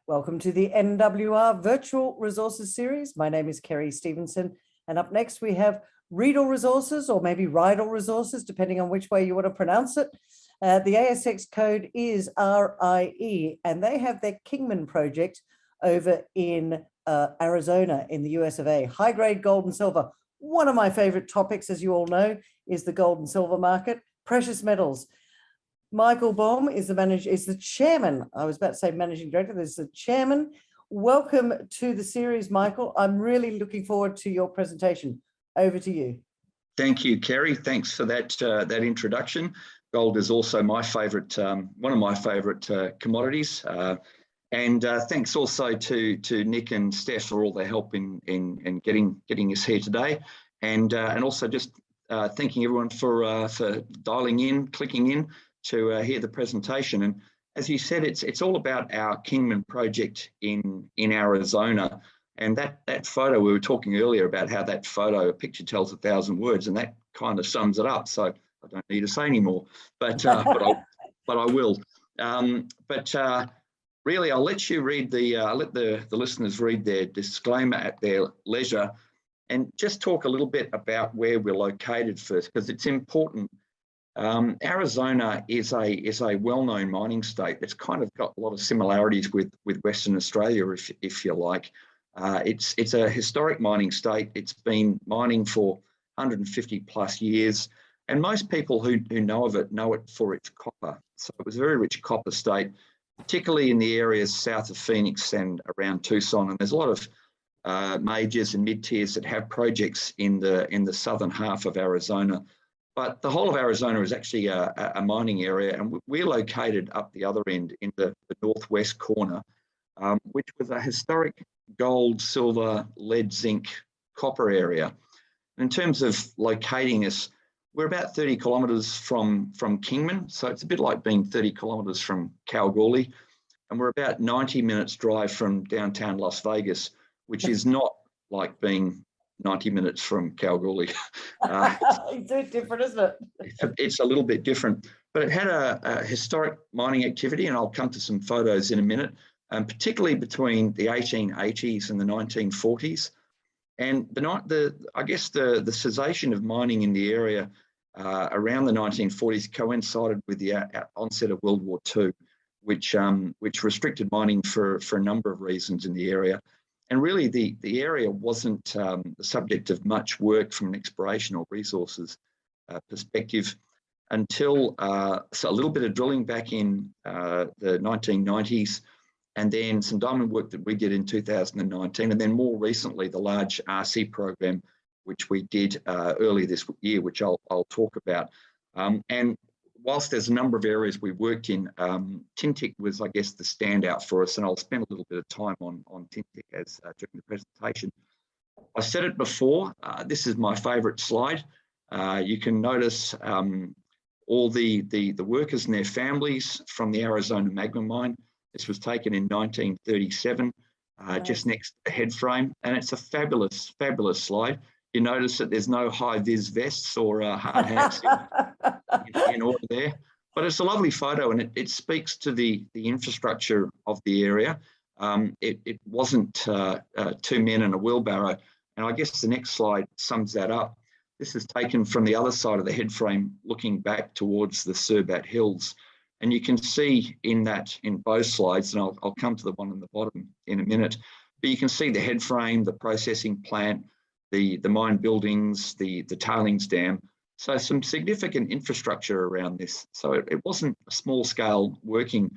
Welcome to the NWR Virtual Resources Series. My name is Kerry Stevenson, and up next we have Riedel Resources, or maybe Riedel Resources, depending on which way you want to pronounce it. The ASX code is RIE, and they have their Kingman project over in Arizona in the US of A. High-grade gold and silver. One of my favorite topics, as you all know, is the gold and silver market, precious metals. Michael Bohm is the chairman. I was about to say managing director. This is the chairman. Welcome to the series, Michael. I'm really looking forward to your presentation. Over to you. Thank you, Kerry. Thanks for that introduction. Gold is also my favourite, one of my favourite commodities. And thanks also to Nick and Steph for all their help in getting us here today, and also just thanking everyone for dialing in, clicking in to hear the presentation. And as you said, it's all about our Kingman project in Arizona. And that photo, we were talking earlier about how that photo, a picture tells 1,000 words, and that kind of sums it up. So I don't need to say anymore, but I will. Really, I'll let you read let the listeners read their disclaimer at their leisure, and just talk a little bit about where we're located first, because it's important. Arizona is a well-known mining state. It's kind of got a lot of similarities with Western Australia, if you like. It's a historic mining state. It's been mining for 150 plus years, and most people who know of it know it for its copper. So it was a very rich copper state, particularly in the areas south of Phoenix and around Tucson. And there's a lot of majors and mid-tiers that have projects in the southern half of Arizona. But the whole of Arizona is actually a mining area, and we're located up the other end in the northwest corner, which was a historic gold, silver, lead, zinc, copper area. In terms of locating us, we're about 30 kilometres from Kingman, so it's a bit like being 30 kilometres from Kalgoorlie, and we're about 90 minutes drive from downtown Las Vegas, which is not like being 90 minutes from Kalgoorlie. It's a bit different, isn't it? It's a little bit different, but it had a historic mining activity, and I'll come to some photos in a minute, particularly between the 1880s and the 1940s. And I guess the cessation of mining in the area around the 1940s coincided with the onset of World War II, which restricted mining for a number of reasons in the area. And really, the area wasn't the subject of much work from an exploration or resources perspective until so a little bit of drilling back in the 1990s, and then some diamond work that we did in 2019, and then more recently the large RC program, which we did early this year, which I'll talk about. And whilst there's a number of areas we worked in, Tintic was, I guess, the standout for us, and I'll spend a little bit of time on Tintic during the presentation. I said it before, this is my favourite slide. You can notice all the workers and their families from the Arizona Magma Mine. This was taken in 1937, just next to the head frame, and it's a fabulous, fabulous slide. You notice that there's no high-vis vests or hard hats in order there, but it's a lovely photo, and it speaks to the infrastructure of the area. It wasn't 2 men and a wheelbarrow, and I guess the next slide sums that up. This is taken from the other side of the head frame, looking back towards the Surbat Hills. And you can see in both slides, and I'll come to the one on the bottom in a minute, but you can see the head frame, the processing plant, the mine buildings, the tailings dam. So some significant infrastructure around this. So it wasn't a small scale working.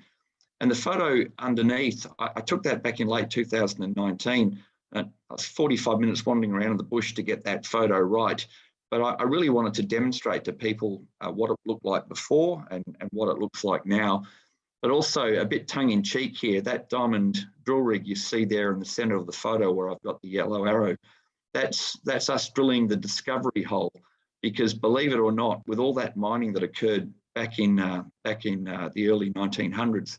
And the photo underneath, I took that back in late 2019. I was 45 minutes wandering around in the bush to get that photo right. But I really wanted to demonstrate to people what it looked like before and what it looks like now. But also a bit tongue-in-cheek here, that diamond drill rig you see there in the centre of the photo where I've got the yellow arrow, that's us drilling the discovery hole. Because believe it or not, with all that mining that occurred back in the early 1900s,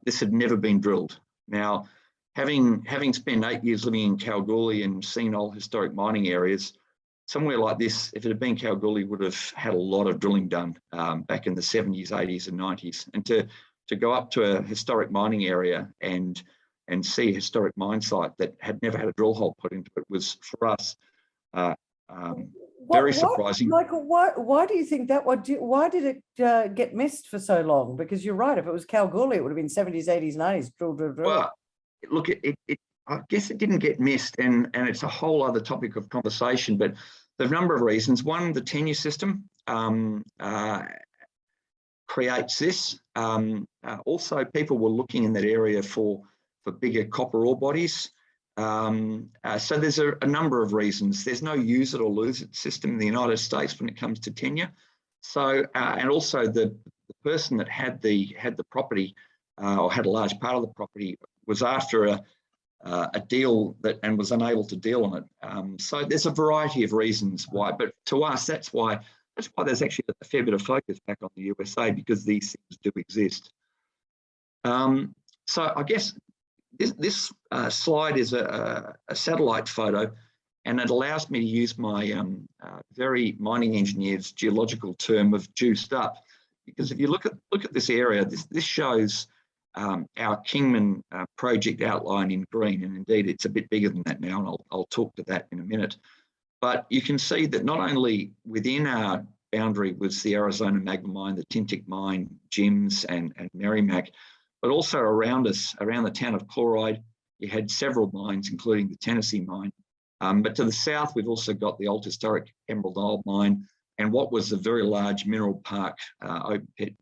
this had never been drilled. Now, having spent 8 years living in Kalgoorlie and seen old historic mining areas, somewhere like this, if it had been Kalgoorlie, would have had a lot of drilling done back in the 70s, 80s and 90s. And to go up to a historic mining area and and see a historic mine site that had never had a drill hole put into it was, for us, very surprising. Michael, why do you think that? Why did it get missed for so long? Because you're right, if it was Kalgoorlie, it would have been 70s, 80s, 90s, drill. Well, look, I guess it didn't get missed, and it's a whole other topic of conversation, but there's a number of reasons. One, the tenure system creates this. Also, people were looking in that area for bigger copper ore bodies. So there's a number of reasons. There's no use it or lose it system in the United States when it comes to tenure. So, and also the person that had the property or had a large part of the property was after a deal and was unable to deal on it. So there's a variety of reasons why, but to us, that's why there's actually a fair bit of focus back on the USA, because these things do exist. So I guess this slide is a satellite photo, and it allows me to use my very mining engineer's geological term of juiced up. Because if you look at this area, this shows our Kingman project outline in green, and indeed it's a bit bigger than that now, and I'll talk to that in a minute. But you can see that not only within our boundary was the Arizona Magma Mine, the Tintic Mine, Jims and Merrimack, but also around us, around the town of Chloride, you had several mines, including the Tennessee Mine. But to the south, we've also got the old historic Emerald Isle Mine and what was a very large mineral park, open pit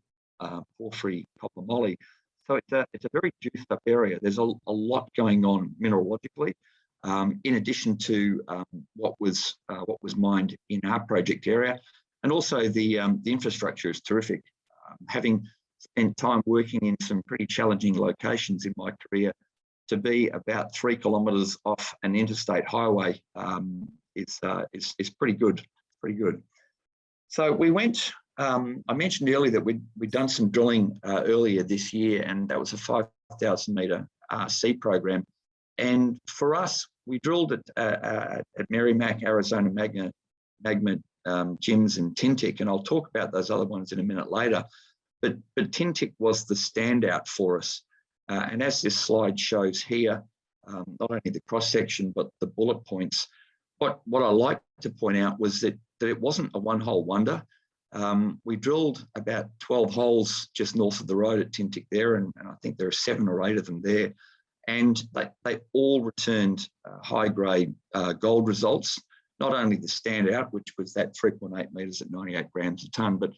porphyry copper moly. So it's a very juiced up area. There's a lot going on mineralogically, in addition to what was mined in our project area, and also the infrastructure is terrific. Having spent time working in some pretty challenging locations in my career, to be about 3 kilometres off an interstate highway is pretty good. Pretty good. So we went. I mentioned earlier that we'd done some drilling earlier this year, and that was a 5,000 metre RC program. And for us, we drilled at Merrimack, Arizona Magma, Jims and Tintic, and I'll talk about those other ones in a minute later. But Tintic was the standout for us. And as this slide shows here, not only the cross-section, but the bullet points, what I like to point out was that it wasn't a one-hole wonder. We drilled about 12 holes just north of the road at Tintic there, and I think there are 7 or 8 of them there. And they all returned high-grade gold results, not only the standout, which was that 3.8 metres at 98 grams a tonne, but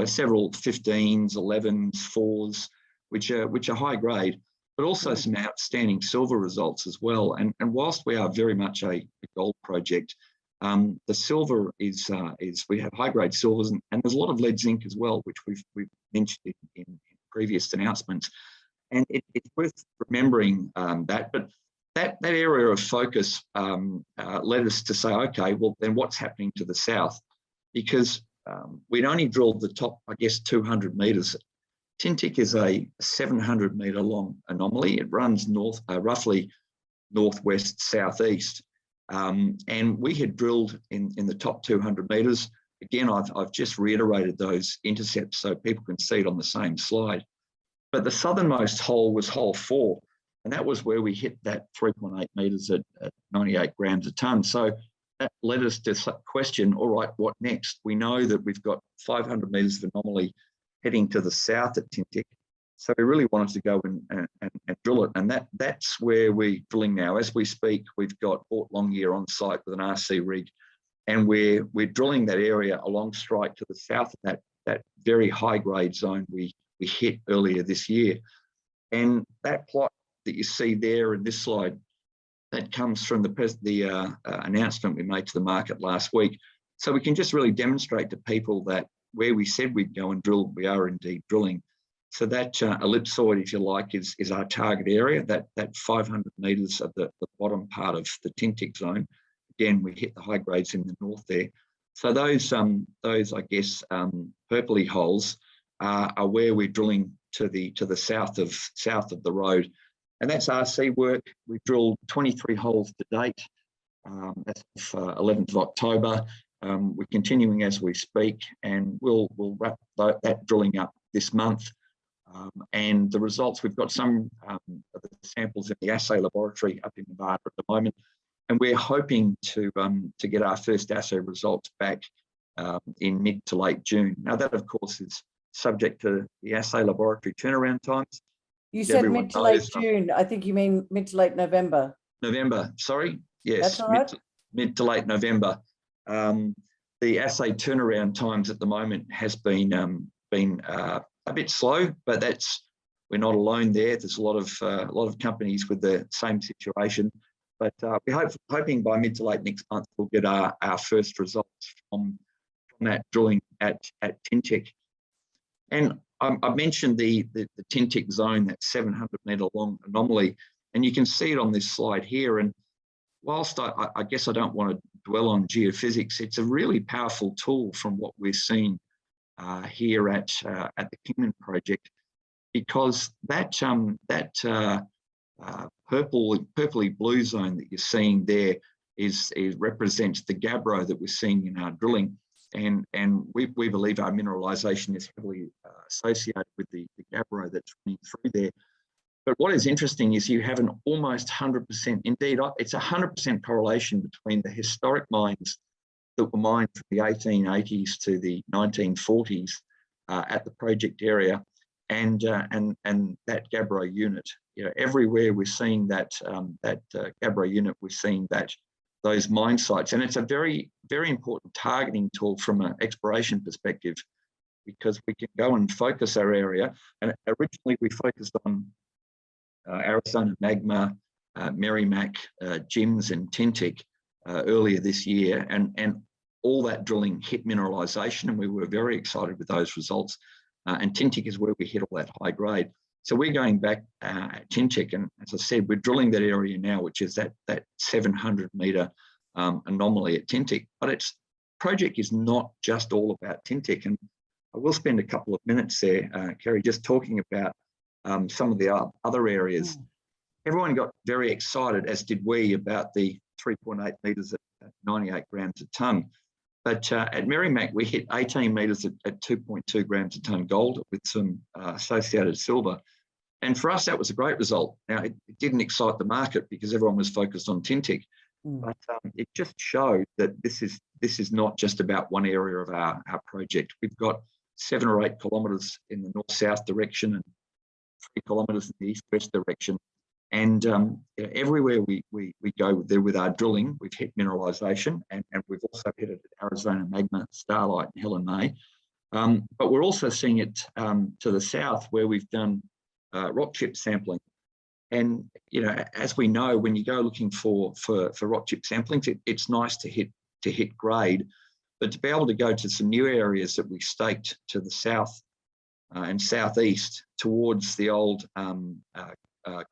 several 15s, 11s, 4s, which are high grade, but also some outstanding silver results as well. And whilst we are very much a gold project, the silver is we have high grade silvers, and there's a lot of lead zinc as well, which we've mentioned in previous announcements. And it's worth remembering that. But that area of focus led us to say, okay, well then what's happening to the south? Because we'd only drilled the top, I guess, 200 metres. Tintic is a 700 metre long anomaly. It runs roughly northwest southeast, and we had drilled in the top 200 metres. Again, I've just reiterated those intercepts so people can see it on the same slide. But the southernmost hole was hole 4, and that was where we hit that 3.8 metres at 98 grams a tonne. So that led us to question, all right, what next? We know that we've got 500 metres of anomaly heading to the south at Tintic. So we really wanted to go and drill it. And that's where we're drilling now. As we speak, we've got Fort Longyear on site with an RC rig, and we're drilling that area along strike to the south of that very high grade zone we hit earlier this year. And that plot that you see there in this slide, that comes from the announcement we made to the market last week. So we can just really demonstrate to people that where we said we'd go and drill, we are indeed drilling. So that ellipsoid, if you like, is our target area, that 500 metres of the bottom part of the Tintic zone. Again, we hit the high grades in the north there. So those I guess, purpley holes are where we're drilling to the south of the road. And that's RC work. We've drilled 23 holes to date. That's 11th of October. We're continuing as we speak, and we'll wrap that drilling up this month. And the results, we've got some of the samples in the assay laboratory up in Nevada at the moment, and we're hoping to get our first assay results back in mid to late June. Now that, of course, is subject to the assay laboratory turnaround times. You said mid to late June. I think you mean mid to late November. November, sorry. Yes, that's all right. Mid to late November. The assay turnaround times at the moment has been a bit slow, but we're not alone there. There's a lot of companies with the same situation. But we're hoping by mid to late next month we'll get our first results from that drilling at Tintic. And I mentioned the Tintic zone, that 700-metre long anomaly, and you can see it on this slide here. And whilst I guess I don't want to dwell on geophysics, it's a really powerful tool from what we're seeing here at the Kingman project, because that purpley blue zone that you're seeing there represents the gabbro that we're seeing in our drilling, and we believe our mineralisation is heavily associated with the gabbro that's running through there. But what is interesting is you have an almost 100%, indeed, it's 100% correlation between the historic mines that were mined from the 1880s to the 1940s at the project area, and that gabbro unit. You know, everywhere we're seeing that gabbro unit, we're seeing those mine sites, and it's a very, very important targeting tool from an exploration perspective, because we can go and focus our area. And originally we focused on Arizona Magma, Merrimack, Jims and Tintic earlier this year, and all that drilling hit mineralisation, and we were very excited with those results. And Tintic is where we hit all that high grade. So we're going back at Tintic, and as I said, we're drilling that area now, which is that 700-metre anomaly at Tintic. But its project is not just all about Tintic, and I will spend a couple of minutes there, Kerry, just talking about some of the other areas. Everyone got very excited, as did we, about the 3.8 metres at 98 grams a tonne. But at Merrimack, we hit 18 metres at 2.2 grams a tonne gold with some associated silver. And for us, that was a great result. Now, it didn't excite the market because everyone was focused on Tintic, but it just showed that this is not just about one area of our project. We've got 7 or 8 kilometres in the north-south direction and 3 kilometres in the east-west direction. And everywhere we go there with our drilling, we've hit mineralisation, and we've also hit it at Arizona Magma, Starlight and Helen May. But we're also seeing it to the south, where we've done rock chip sampling. And, you know, as we know, when you go looking for rock chip samplings, it's nice to hit grade, but to be able to go to some new areas that we staked to the south and southeast towards the old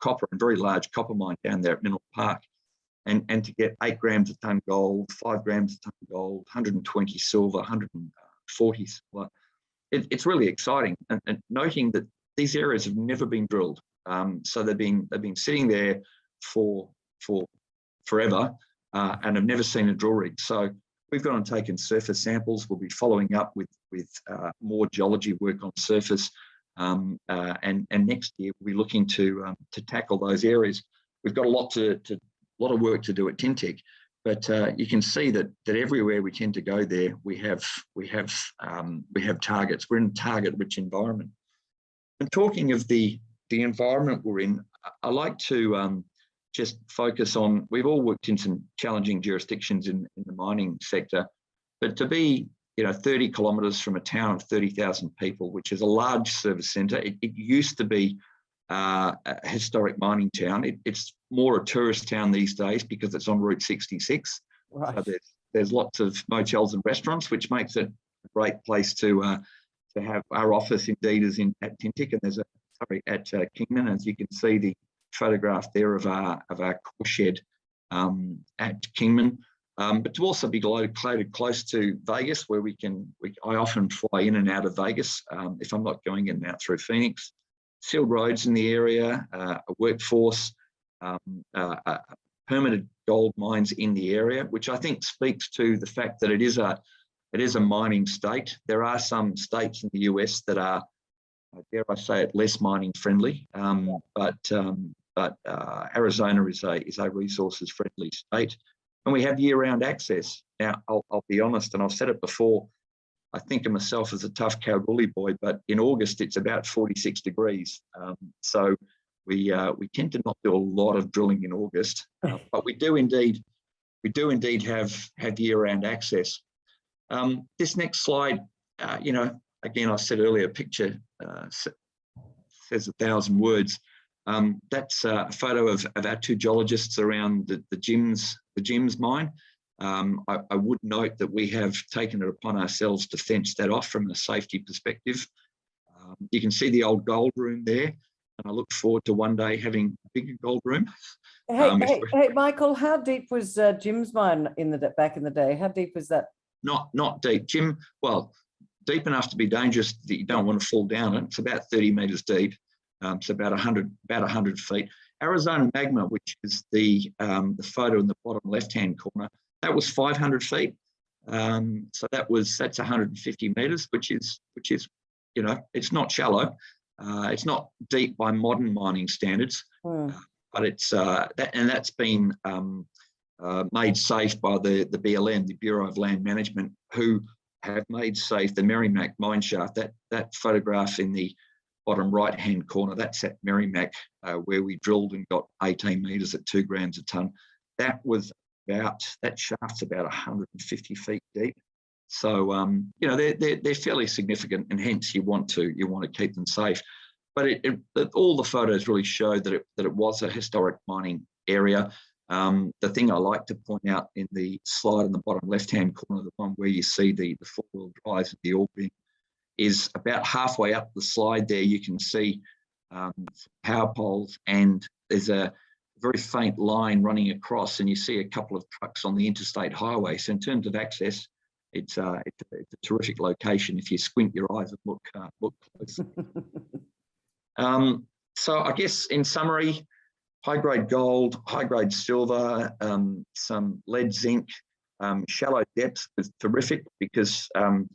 copper and very large copper mine down there at Mineral Park, and to get 8 grams a tonne gold, 5 grams a tonne gold, 120 silver, 140 silver. It's really exciting, and noting that these areas have never been drilled. So they've been sitting there for forever and have never seen a drill rig. So we've gone and taken surface samples. We'll be following up with more geology work on surface. And next year we'll be looking to tackle those areas. We've got a lot of work to do at Tintic, but you can see that everywhere we tend to go there, we have targets. We're in a target-rich environment. And talking of the environment we're in, I like to just focus on. We've all worked in some challenging jurisdictions in the mining sector, but to be 30 kilometres from a town of 30,000 people, which is a large service centre. It used to be a historic mining town. It's more a tourist town these days because it's on Route 66. Right. So there's lots of motels and restaurants, which makes it a great place to have. Our office indeed is at Tintic, and there's at Kingman, as you can see the photograph there of our core shed at Kingman. But to also be located close to Vegas, where I often fly in and out of Vegas if I'm not going in and out through Phoenix. Sealed roads in the area, a workforce, permitted gold mines in the area, which I think speaks to the fact that it is a mining state. There are some states in the US that are dare I say it, less mining friendly. But Arizona is a resources friendly state, and we have year-round access. Now, I'll be honest, and I've said it before, I think of myself as a tough Kalgoorlie boy, but in August it's about 46 degrees. So we tend to not do a lot of drilling in August, but we do indeed have year-round access. This next slide, again, I said earlier, a picture says 1,000 words. That's a photo of our two geologists around the Jims mine. I would note that we have taken it upon ourselves to fence that off from a safety perspective. You can see the old gold room there, and I look forward to one day having a bigger gold room. Hey, Michael, how deep was Jim's mine back in the day? How deep was that? Not deep, Jim. Well, deep enough to be dangerous that you don't want to fall down it. It's about 30 meters deep. So about 100 feet. Arizona magma, which is the photo in the bottom left-hand corner, that was 500 feet. So that's 150 meters, which is it's not shallow. It's not deep by modern mining standards, but it's that's been made safe by the BLM, the Bureau of Land Management, who have made safe the Merrimack mine shaft. That photograph in the bottom right-hand corner, that's at Merrimack, where we drilled and got 18 meters at 2 grams a ton. That shaft's about 150 feet deep. So they're fairly significant, and hence you want to keep them safe. But all the photos really show that it was a historic mining area. The thing I like to point out in the slide in the bottom left-hand corner, the one where you see the four-wheel drives of the ore bin, is about halfway up the slide there. You can see power poles, and there's a very faint line running across, and you see a couple of trucks on the interstate highway. So in terms of access, it's a terrific location if you squint your eyes and look close. So I guess in summary, high-grade gold, high-grade silver, some lead zinc, shallow depths was terrific because from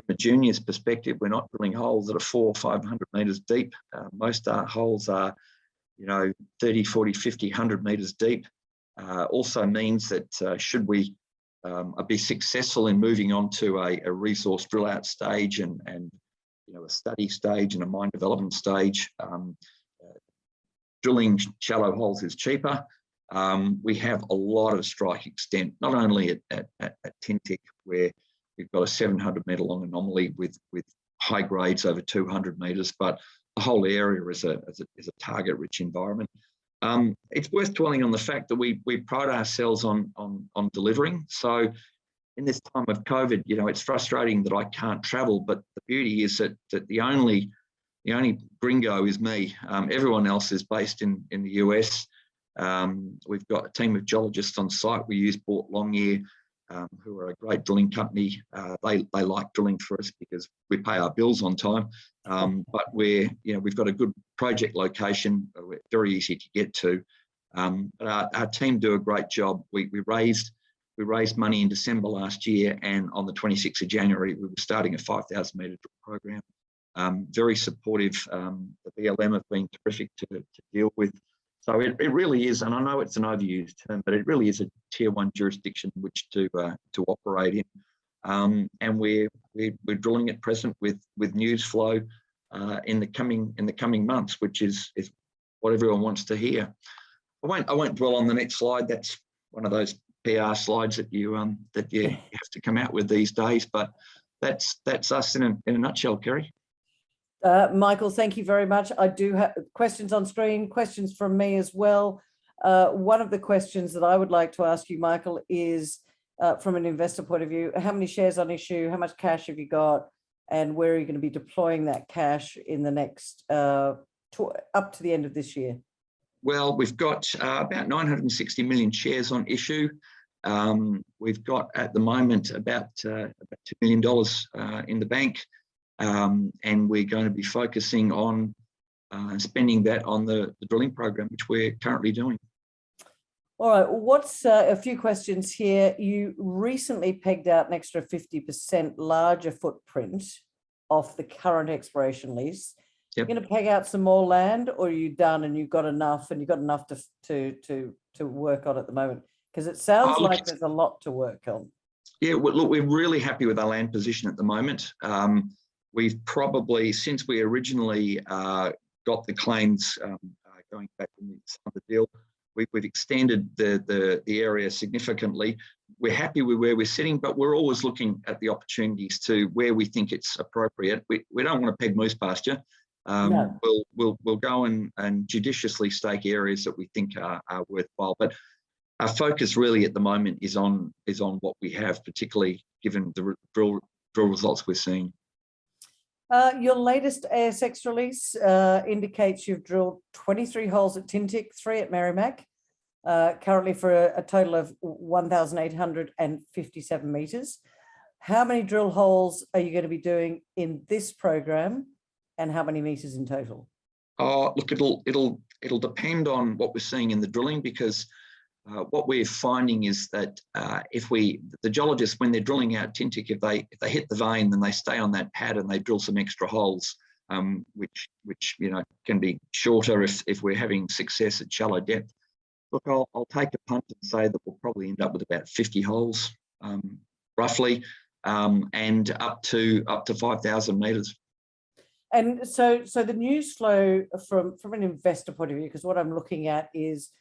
a junior's perspective, we're not drilling holes that are 400 or 500 meters deep. Most holes are, 30, 40, 50, 100 meters deep. Also means that should we be successful in moving on to a resource drill out stage and a study stage and a mine development stage, drilling shallow holes is cheaper. We have a lot of strike extent, not only at Tintic, where we've got a 700 metre long anomaly with high grades over 200 metres, but the whole area is a target-rich environment. It's worth dwelling on the fact that we pride ourselves on delivering. So in this time of COVID, it's frustrating that I can't travel, but the beauty is that the only gringo is me. Everyone else is based in the US. We've got a team of geologists on site. We use Boart Longyear, who are a great drilling company. They like drilling for us because we pay our bills on time. But we've got a good project location. We're very easy to get to. Our team do a great job. We raised money in December last year, and on the 26th of January, we were starting a 5,000 metre drill program. Very supportive. The BLM have been terrific to deal with. So it really is, and I know it's an overused term, but it really is a tier 1 jurisdiction which to operate in. And we're drilling at present with news flow in the coming months, which is what everyone wants to hear. I won't dwell on the next slide. That's one of those PR slides that you have to come out with these days. But that's us in a nutshell, Kerry. Michael, thank you very much. I do have questions on screen, questions from me as well. One of the questions that I would like to ask you, Michael, is from an investor point of view, how many shares on issue, how much cash have you got, and where are you going to be deploying that cash in the next, up to the end of this year? Well, we've got about 960 million shares on issue. We've got at the moment about $2 million in the bank. And we're going to be focusing on spending that on the drilling program, which we're currently doing. All right, what's a few questions here. You recently pegged out an extra 50% larger footprint off the current exploration lease. Yep. You're going to peg out some more land, or are you done and you've got enough to work on at the moment? Because it sounds like there's a lot to work on. Yeah, well, look, we're really happy with our land position at the moment. We've probably, since we originally got the claims going back when we signed the deal, we've extended the area significantly. We're happy with where we're sitting, but we're always looking at the opportunities to where we think it's appropriate. We don't want to peg moose pasture. No. We'll go and judiciously stake areas that we think are worthwhile. But our focus really at the moment is on what we have, particularly given the drill results we're seeing. Your latest ASX release indicates you've drilled 23 holes at Tintic, 3 at Merrimack, currently for a total of 1,857 meters. How many drill holes are you going to be doing in this program, and how many meters in total? Look, it'll depend on what we're seeing in the drilling, because what we're finding is that the geologists, when they're drilling out Tintic, if they hit the vein, then they stay on that pad and they drill some extra holes, which can be shorter if we're having success at shallow depth. Look, I'll take a punt and say that we'll probably end up with about 50 holes, roughly, and up to 5,000 meters. And so the news flow from an investor point of view, because what I'm looking at is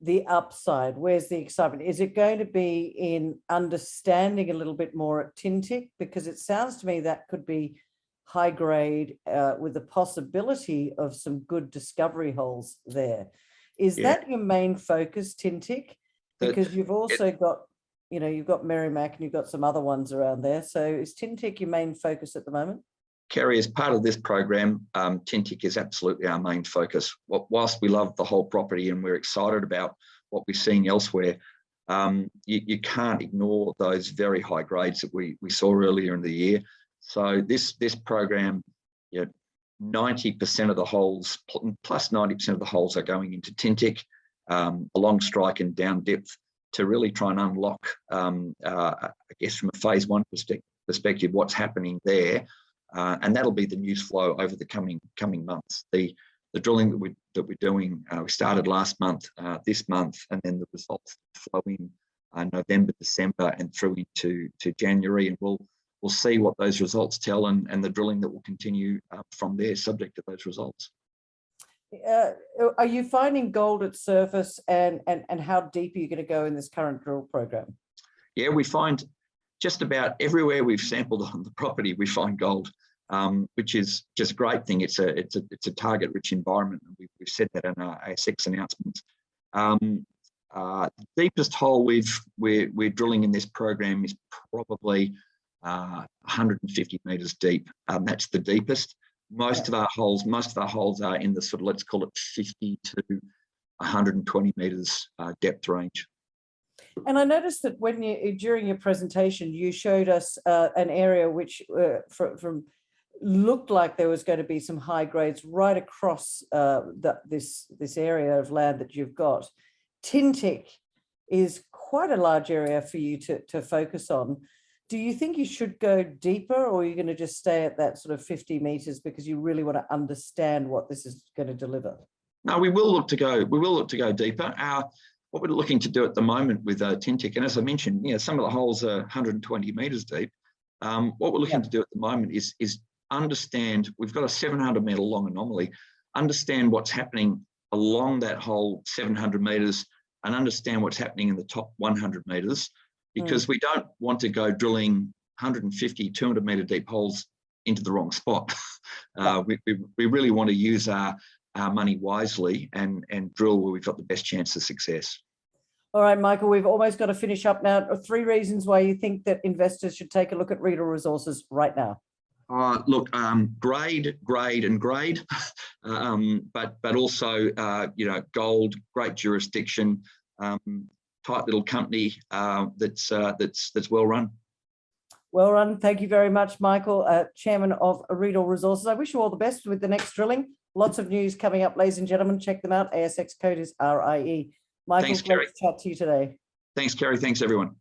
the upside. Where's the excitement? Is it going to be in understanding a little bit more at Tintic? Because it sounds to me that could be high grade with the possibility of some good discovery holes there. Is that your main focus, Tintic? Because you've also got, you've got Merrimack and you've got some other ones around there. So is Tintic your main focus at the moment? Kerry, as part of this program, Tintic is absolutely our main focus. Whilst we love the whole property and we're excited about what we're seeing elsewhere, you can't ignore those very high grades that we saw earlier in the year. So this program, 90% of the holes, plus 90% of the holes are going into Tintic, along strike and down depth, to really try and unlock, I guess from a phase 1 perspective, what's happening there. And that'll be the news flow over the coming months. The drilling that we're doing, we started last month, this month, and then the results flow in November, December, and through into January, and we'll see what those results tell, and the drilling that will continue from there, subject to those results. Are you finding gold at surface, and how deep are you going to go in this current drill program? Yeah, we find just about everywhere we've sampled on the property, we find gold, which is just a great thing. It's a target-rich environment, and we've said that in our ASX announcements. The deepest hole we're drilling in this program is probably 150 meters deep. That's the deepest. Most of our holes are in the sort of, let's call it 50 to 120 meters depth range. And I noticed that when during your presentation, you showed us an area which from looked like there was going to be some high grades right across this area of land that you've got. Tintic is quite a large area for you to focus on. Do you think you should go deeper, or are you going to just stay at that sort of 50 meters because you really want to understand what this is going to deliver? No, we will look to go deeper. What we're looking to do at the moment with Tintic, and as I mentioned, some of the holes are 120 meters deep. What we're looking to do at the moment is understand. We've got a 700 meter long anomaly. Understand what's happening along that whole 700 meters, and understand what's happening in the top 100 meters, because we don't want to go drilling 150, 200 meter deep holes into the wrong spot. We really want to use our money wisely and drill where we've got the best chance of success. All right, Michael, we've almost got to finish up now. 3 reasons why you think that investors should take a look at Riedel Resources right now. Look, grade, and grade, but also, gold, great jurisdiction, tight little company that's well run. Well run. Thank you very much, Michael, Chairman of Riedel Resources. I wish you all the best with the next drilling. Lots of news coming up, ladies and gentlemen. Check them out. ASX code is RIE. Michael, Thanks, great Kerry. to chat to you today. Thanks, Kerry. Thanks, everyone.